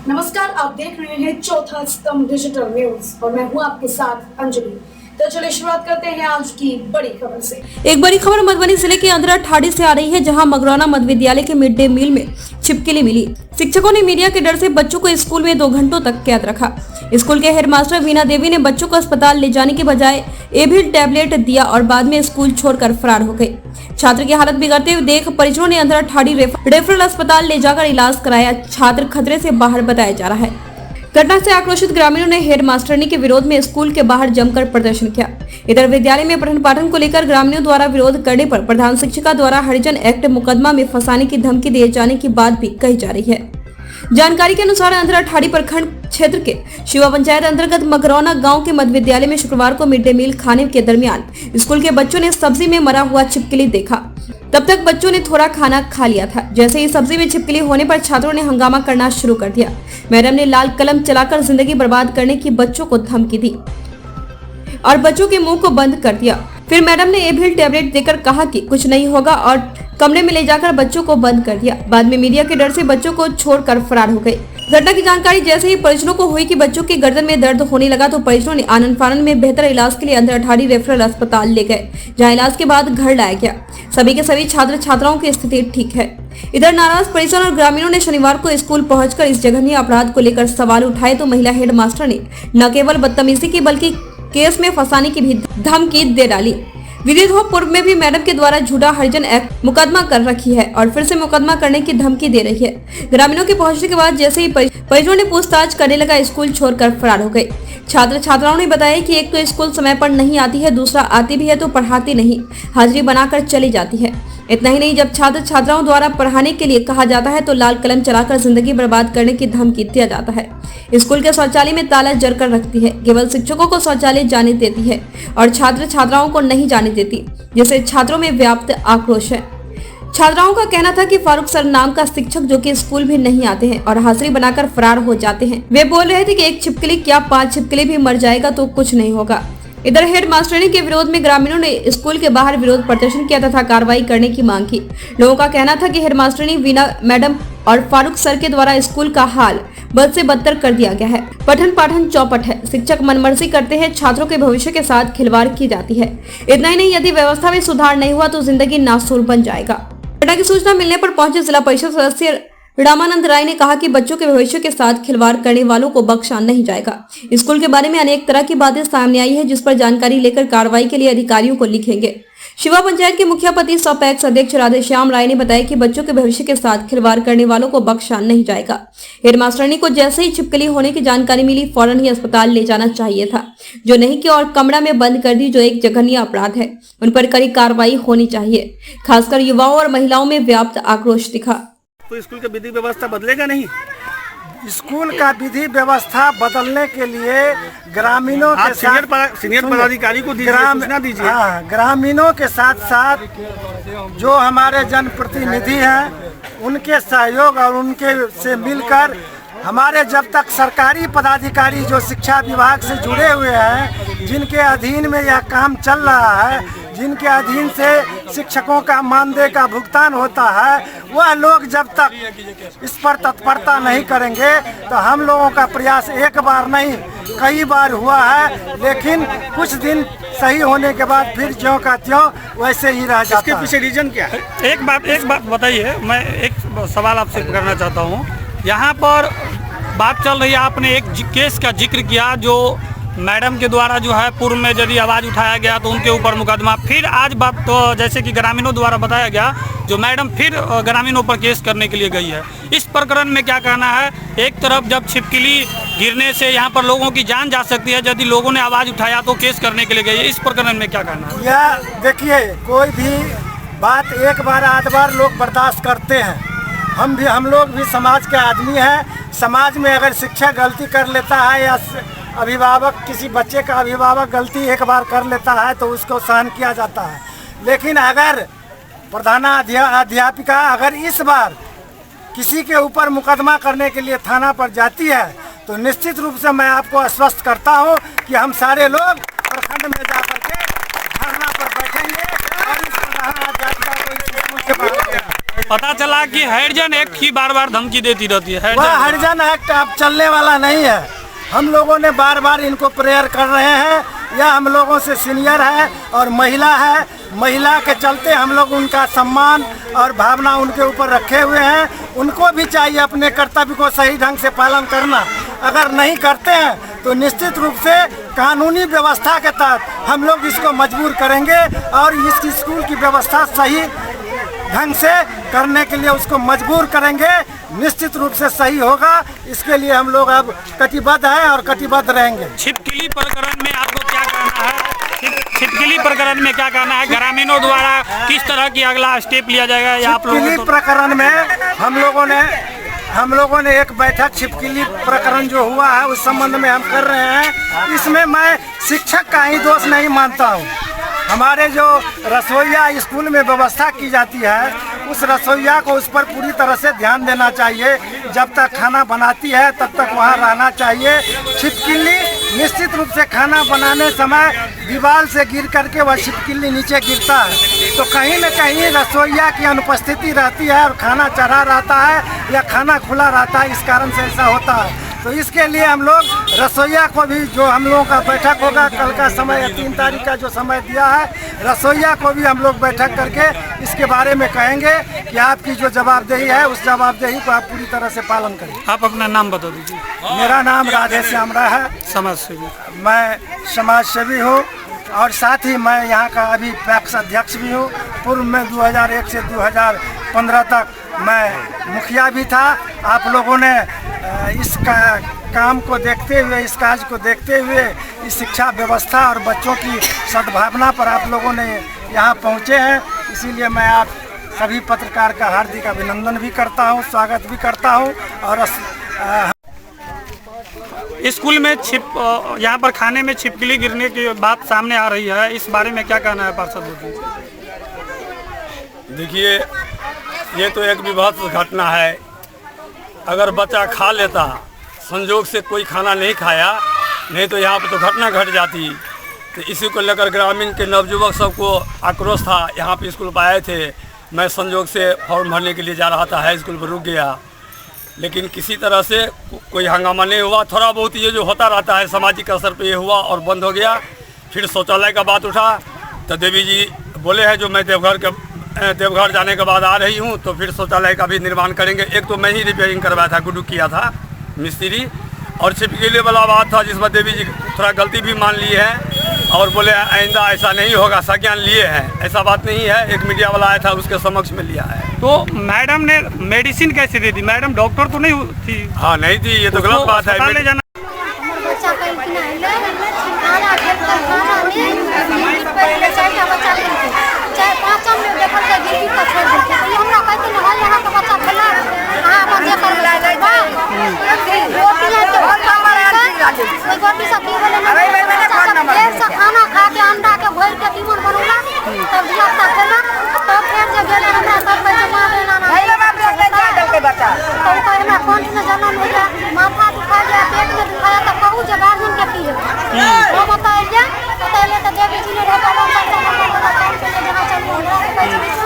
नमस्कार, आप देख रहे हैं चौथा स्तंभ डिजिटल न्यूज और मैं हूं आपके साथ अंजलि। तो चलिए शुरुआत करते हैं आज की बड़ी खबर से। एक बड़ी खबर मधुबनी जिले के अंदर ठाड़ी से आ रही है, जहां मगरौना मध्य विद्यालय के मिड डे मील में छिपकली मिली। शिक्षकों ने मीडिया के डर से बच्चों को स्कूल में 2 घंटों तक कैद रखा। स्कूल के हेडमास्टर वीना देवी ने बच्चों को अस्पताल ले जाने के बजाय एविल टैबलेट दिया और बाद में स्कूल छोड़कर फरार हो गए। छात्र की हालत बिगड़ते हुए देख परिजनों ने अंदर ठाड़ी रेफरल अस्पताल ले जाकर इलाज कराया। छात्र खतरे से बाहर बताया जा रहा है। घटना से आक्रोशित ग्रामीणों ने हेडमास्टरनी के विरोध में स्कूल के बाहर जमकर प्रदर्शन किया। इधर विद्यालय में पठन पाठन को लेकर ग्रामीणों द्वारा विरोध करने पर प्रधान शिक्षिका द्वारा हरिजन एक्ट मुकदमा में फंसाने की धमकी दिए जाने की बात भी कही जा रही है। जानकारी के अनुसार अंधरा ठाड़ी प्रखंड क्षेत्र के शिवा पंचायत अंतर्गत मगरौना गांव के मध्य विद्यालय में शुक्रवार को मिड डे मील खाने के दरमियान स्कूल के बच्चों ने सब्जी में मरा हुआ छिपकली देखा। तब तक बच्चों ने थोड़ा खाना खा लिया था। जैसे ही सब्जी में छिपकली होने पर छात्रों ने हंगामा करना शुरू कर दिया। मैडम ने लाल कलम चलाकर जिंदगी बर्बाद करने की बच्चों को धमकी दी और बच्चों के मुंह को बंद कर दिया। फिर मैडम ने एविल टैबलेट देकर कहा कि कुछ नहीं होगा और कमरे में ले जाकर बच्चों को बंद कर दिया। बाद में मीडिया के डर से बच्चों को छोड़कर फरार हो गए। घटना की जानकारी जैसे ही परिजनों को हुई कि बच्चों की गर्दन में दर्द होने लगा तो परिजनों ने आनंद फानन में बेहतर इलाज के लिए अंदर ठाड़ी रेफरल अस्पताल ले गए, जहां इलाज के बाद घर लाया गया। सभी के सभी छात्र छात्राओं की स्थिति ठीक है। इधर नाराज परिजन और ग्रामीणों ने शनिवार को स्कूल पहुंचकर इस जघन्य अपराध को लेकर सवाल उठाए तो महिला हेड मास्टर ने न केवल बदतमीजी की बल्कि केस में फंसाने की भी धमकी दे डाली। विदित हो पूर्व में भी मैडम के द्वारा झूठा हरिजन एक्ट मुकदमा कर रखी है और फिर से मुकदमा करने की धमकी दे रही है। ग्रामीणों के पहुंचने के बाद जैसे ही परिजनों ने पूछताछ करने लगा, स्कूल छोड़कर फरार हो गए। छात्र छात्राओं ने बताया कि एक तो स्कूल समय पर नहीं आती है, दूसरा आती भी है तो पढ़ाती नहीं, हाजिरी बनाकर चली जाती है। इतना ही नहीं, जब छात्र छात्राओं द्वारा पढ़ाने के लिए कहा जाता है तो लाल कलम चलाकर जिंदगी बर्बाद करने की धमकी दिया जाता है। स्कूल के शौचालय में ताला जड़कर रखती है, केवल शिक्षकों को शौचालय जाने देती है और छात्र छात्राओं को नहीं जाने देती, जिससे छात्रों में व्याप्त आक्रोश है। छात्राओं का कहना था कि फारूक सर नाम का शिक्षक जो कि स्कूल भी नहीं आते हैं और हाजिरी बनाकर फरार हो जाते हैं। वे बोल रहे थे कि एक छिपकली क्या 5 छिपकली भी मर जाएगा तो कुछ नहीं होगा। इधर हेड मास्टरनी के विरोध में ग्रामीणों ने स्कूल के बाहर विरोध प्रदर्शन किया तथा कार्रवाई करने की मांग की। लोगों का कहना था कि हेड मास्टरनी वीना मैडम और फारूक सर के द्वारा स्कूल का हाल बद से बदतर कर दिया गया है। पठन पाठन चौपट है, शिक्षक मनमर्जी करते हैं, छात्रों के भविष्य के साथ खिलवाड़ की जाती है। इतना ही नहीं, यदि व्यवस्था में सुधार नहीं हुआ तो जिंदगी नासूर बन जाएगा। घटना की सूचना मिलने पर पहुंचे जिला परिषद सदस्य रामानंद राय ने कहा कि बच्चों के भविष्य के साथ खिलवाड़ करने वालों को बख्शा नहीं जाएगा। स्कूल के बारे में अनेक तरह की बातें सामने आई है, जिस पर जानकारी लेकर कार्रवाई के लिए अधिकारियों को लिखेंगे। शिवा पंचायत के मुखियापति सपैक्स अध्यक्ष राधेश्याम राय ने बताया कि बच्चों के भविष्य के साथ खिलवाड़ करने वालों को बख्शा नहीं जाएगा। हेडमास्टरनी को जैसे ही छिपकली होने की जानकारी मिली फौरन ही अस्पताल ले जाना चाहिए था, जो नहीं किया और कमरा में बंद कर दी, जो एक जघन्य अपराध है। उन पर कड़ी कार्रवाई होनी चाहिए। खासकर युवाओं और महिलाओं में व्याप्त आक्रोश दिखा। तो स्कूल का विधि व्यवस्था बदलेगा नहीं? स्कूल का विधि व्यवस्था बदलने के लिए ग्रामीणों के साथ सीनियर पदाधिकारी को सूचना दीजिए। ग्रामीणों के साथ साथ जो हमारे जनप्रतिनिधि हैं उनके सहयोग और उनके से मिलकर हमारे जब तक सरकारी पदाधिकारी जो शिक्षा विभाग से जुड़े हुए हैं, जिनके अधीन में यह काम चल रहा है, जिनके अधीन से शिक्षकों का मानदेय का भुगतान होता है, वह लोग जब तक इस पर तत्परता नहीं करेंगे तो हम लोगों का प्रयास एक बार नहीं कई बार हुआ है, लेकिन कुछ दिन सही होने के बाद फिर ज्यों का त्यों वैसे ही रह जाता है। इसके पीछे रीजन क्या है? एक बात बताइए, मैं एक सवाल आपसे करना चाहता हूँ। यहाँ पर बात चल रही है, आपने एक केस का जिक्र किया जो मैडम के द्वारा जो है पूर्व में यदि आवाज़ उठाया गया तो उनके ऊपर मुकदमा, फिर आज बात तो जैसे कि ग्रामीणों द्वारा बताया गया जो मैडम फिर ग्रामीणों पर केस करने के लिए गई है। इस प्रकरण में क्या कहना है? एक तरफ जब छिपकली गिरने से यहाँ पर लोगों की जान जा सकती है, यदि लोगों ने आवाज़ उठाया तो केस करने के लिए गई है। इस प्रकरण में क्या कहना है? यह देखिए, कोई भी बात एक बार आध बार लोग बर्दाश्त करते हैं। हम लोग भी समाज के आदमी हैं। समाज में अगर शिक्षक गलती कर लेता है या अभिभावक, किसी बच्चे का अभिभावक गलती एक बार कर लेता है तो उसको सहन किया जाता है। लेकिन अगर प्रधानाध्यापिका अगर इस बार किसी के ऊपर मुकदमा करने के लिए थाना पर जाती है तो निश्चित रूप से मैं आपको आश्वस्त करता हूं कि हम सारे लोग प्रखंड में जाकर के धरना पर बैठेंगे और इस प्रधानाध्यापिका को इस स्कूल से बाहर पता चला कि हरिजन एक्ट की बार बार धमकी देती रहती है। वह हरिजन एक्ट अब चलने वाला नहीं है। हम लोगों ने बार बार इनको प्रेयर कर रहे हैं। यह हम लोगों से सीनियर है और महिला है। महिला के चलते हम लोग उनका सम्मान और भावना उनके ऊपर रखे हुए हैं। उनको भी चाहिए अपने कर्तव्य को सही ढंग से पालन करना। अगर नहीं करते हैं तो निश्चित रूप से कानूनी व्यवस्था के तहत हम लोग इसको मजबूर करेंगे और इस स्कूल की व्यवस्था सही ढंग से करने के लिए उसको मजबूर करेंगे। निश्चित रूप से सही होगा। इसके लिए हम लोग अब कटिबद्ध हैं और कटिबद्ध रहेंगे। छिपकली प्रकरण में आपको क्या कहना है? छिपकली प्रकरण में क्या कहना है? ग्रामीणों द्वारा किस तरह की अगला स्टेप लिया जाएगा? या आप छिपकली प्रकरण में हम लोगों ने एक बैठक छिपकली प्रकरण जो हुआ है उस संबंध में हम कर रहे हैं। इसमें मैं शिक्षक का ही दोष नहीं मानता हूँ। हमारे जो रसोइया स्कूल में व्यवस्था की जाती है उस रसोइया को उस पर पूरी तरह से ध्यान देना चाहिए। जब तक खाना बनाती है तब तक वहाँ रहना चाहिए। छिपकली निश्चित रूप से खाना बनाने समय दीवार से गिर करके वह छिपकली नीचे गिरता है तो कहीं न कहीं रसोइया की अनुपस्थिति रहती है और खाना चढ़ा रहता है या खाना खुला रहता है। इस कारण से ऐसा होता है। तो इसके लिए हम लोग रसोइया को भी, जो हम लोगों का बैठक होगा कल का समय 3 तारीख का जो समय दिया है, रसोइया को भी हम लोग बैठक करके इसके बारे में कहेंगे कि आपकी जो जवाबदेही है उस जवाबदेही को आप पूरी तरह से पालन करें। आप अपना नाम बता दीजिए। मेरा नाम राधे श्याम है। समाज सेवी। मैं समाज सेवी हूँ और साथ ही मैं यहाँ का अभी पैक्स अध्यक्ष भी हूँ। पूर्व में 2001 से 2015 तक मैं मुखिया भी था। आप लोगों ने इस काम को देखते हुए, इस कार्य को देखते हुए इस शिक्षा व्यवस्था और बच्चों की सद्भावना पर आप लोगों ने यहाँ पहुँचे हैं। इसीलिए मैं आप सभी पत्रकार का हार्दिक अभिनंदन भी करता हूँ, स्वागत भी करता हूँ। और स्कूल में यहाँ पर खाने में छिपकली गिरने की बात सामने आ रही है, इस बारे में क्या कहना है पार्षद जी? देखिए, ये तो एक विभत्स घटना है। अगर बच्चा खा लेता, संजोग से कोई खाना नहीं खाया, नहीं तो यहाँ पर तो घटना घट जाती। तो इसी को लेकर ग्रामीण के नवयुवक सबको आक्रोश था। यहाँ पे स्कूल पर आए थे। मैं संजोग से फॉर्म भरने के लिए जा रहा था, हाई स्कूल पर रुक गया, लेकिन किसी तरह से कोई हंगामा नहीं हुआ। थोड़ा बहुत ये जो होता रहता है सामाजिक असर पे ये हुआ और बंद हो गया। फिर शौचालय का बात उठा तो देवी जी बोले हैं जो मैं देवघर जाने के बाद आ रही हूँ तो फिर शौचालय का भी निर्माण करेंगे। एक तो मैं ही रिपेयरिंग करवाया था, गुड्डू किया था मिस्त्री, और छिपकली वाला बात था जिसमें देवी जी थोड़ा गलती भी मान ली है और बोले आइंदा ऐसा नहीं होगा, संज्ञान लिए हैं। ऐसा बात नहीं है। एक मीडिया वाला आया था, उसके समक्ष में लिया है। तो मैडम ने मेडिसिन कैसे दे दी? मैडम डॉक्टर तो नहीं थी? हाँ नहीं थी, ये तो गलत बात है। ले जाना खाना खा के अंडा के भर के तीमन बनौला तब दिया तो फिर जब गेले हमरा सब पे जमा देना बच्चा तो हमरा कंठ में जलन हो गया, माथा दुखा गया, पेट में दुखाया तो कहूँ जे गार्जियन के की है वो बताइए तो देवी जी ने रोका काम के लिए जहाँ चलिए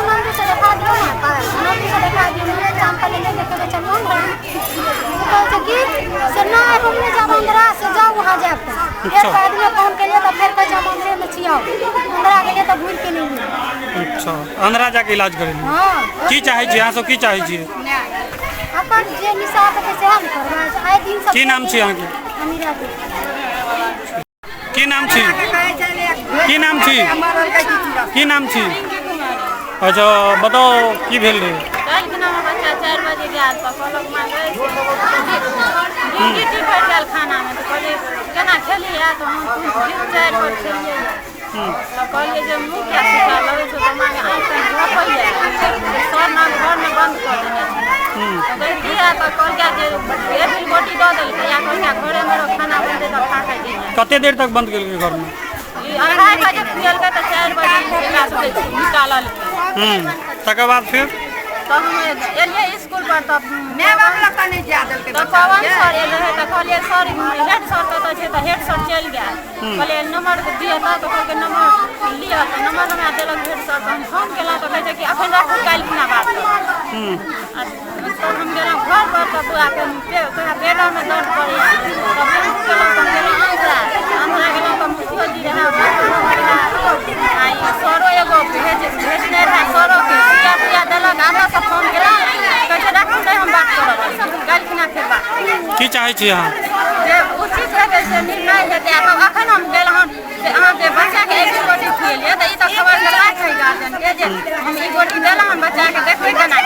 नंदी से देखा दियो ना, नंदी से देखा दियो मेरे चाम पे लेके चलियो तो कि से ना रूम में जब अंदर से जाओ वहाँ जाके एक आदमी फोन के लिए तो फिर कोई जब अंदर में छियाओ अंदर के लिए तो भूल के नहीं। अच्छा, अंदर जाके इलाज करेंगे। हाँ की चाहे छी, यहाँ से की चाहे छी? अपन जे निसाब के से हम करबा आए दिन सब। की नाम छी अहाँके? अमीरा की नाम छी? की नाम छी? की नाम छी? अच्छा बताओ की भेल रहे? कल के नाम बच्चा 4 बजे गया तो कहलक मां गए ड्यूटी पर गया खाना में तो कहले केना खेली है तो हम 4 बजे खेलिए तो कहले जे मुंह क्या सुखा लगे तो मां के आंख से रोपल है सर ना घर में बंद कर देने तो गई दिया तो कहल क्या जे एक दिन बोटी दे देल या कहल क्या घरे में खाना बनते तो खा के दिया। कते देर तक बंद केलकै घर में? 2:30 बजे खुलल के तो 4 बजे निकाल ले। तकर बाद फिर तो हम एलिए स्कूल पर तब मैं बाप लगता नहीं जा दल के तो पवन सर एले है तो कहलिए सर हेड सर तो हेड सर चल गया कहलिए नंबर दिया था तो कहके नंबर लिया तो नंबर हमरा देलक हेड सर तो हम फोन केला तो कहै कि अखन राखू काल्हि खुना बात तो हम गेलहुँ घर पर तो बुआ के पेड़ा में दर्द पड़े तो हम गेलहुँ तो हमरा गेलहुँ तो मुखियो जी रहा आई सरो एगो भेजने रहा सरो के पूजा देलक हमरा से फोन केला कहै राखू नहीं हम बात करब काल्हि खुना फेर बात की चाहै छी अहाँ जे उचित है से निर्णय हेतै अखन हम गेल हन से अहाँ जे बच्चा के एक गोटी खुएलिए तऽ ई तऽ खबर करबाक है गार्जियन के जे हम ई गोटी देलहुँ हन बच्चा के देखबै केना तऽ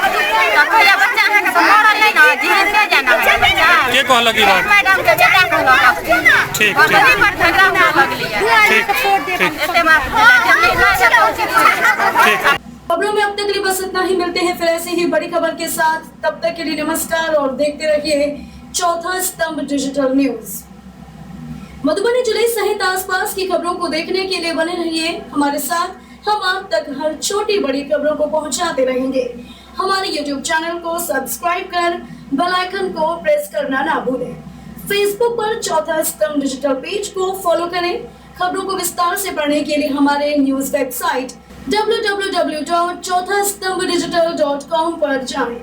कहैया बच्चा अहाँ के तऽ मरल नहीं ना जीवित नहीं जाना है बच्चा के कहलक ई बात मैडम के बेटा कहलक ठीक और नहीं पर झगड़ा होने लगलिए ठीक एते बात भेलै जे निर्णय है तऽ उचित है ठीक खबरों में अब तक के लिए बस इतना ही। मिलते हैं फिर ऐसे ही बड़ी खबर के साथ, तब तक के लिए नमस्कार और देखते रहिए चौथा स्तंभ डिजिटल न्यूज। मधुबनी जिले सहित आसपास की खबरों को देखने के लिए बने रहिए हमारे साथ। हम आप तक हर छोटी बड़ी खबरों को पहुंचाते रहेंगे। हमारे YouTube चैनल को सब्सक्राइब कर बेल आइकन को प्रेस करना ना भूलें। फेसबुक पर चौथा स्तंभ डिजिटल पेज को फॉलो करें। खबरों को विस्तार से पढ़ने के लिए हमारे न्यूज वेबसाइट www.chauthastumbdigital.com पर जाएं।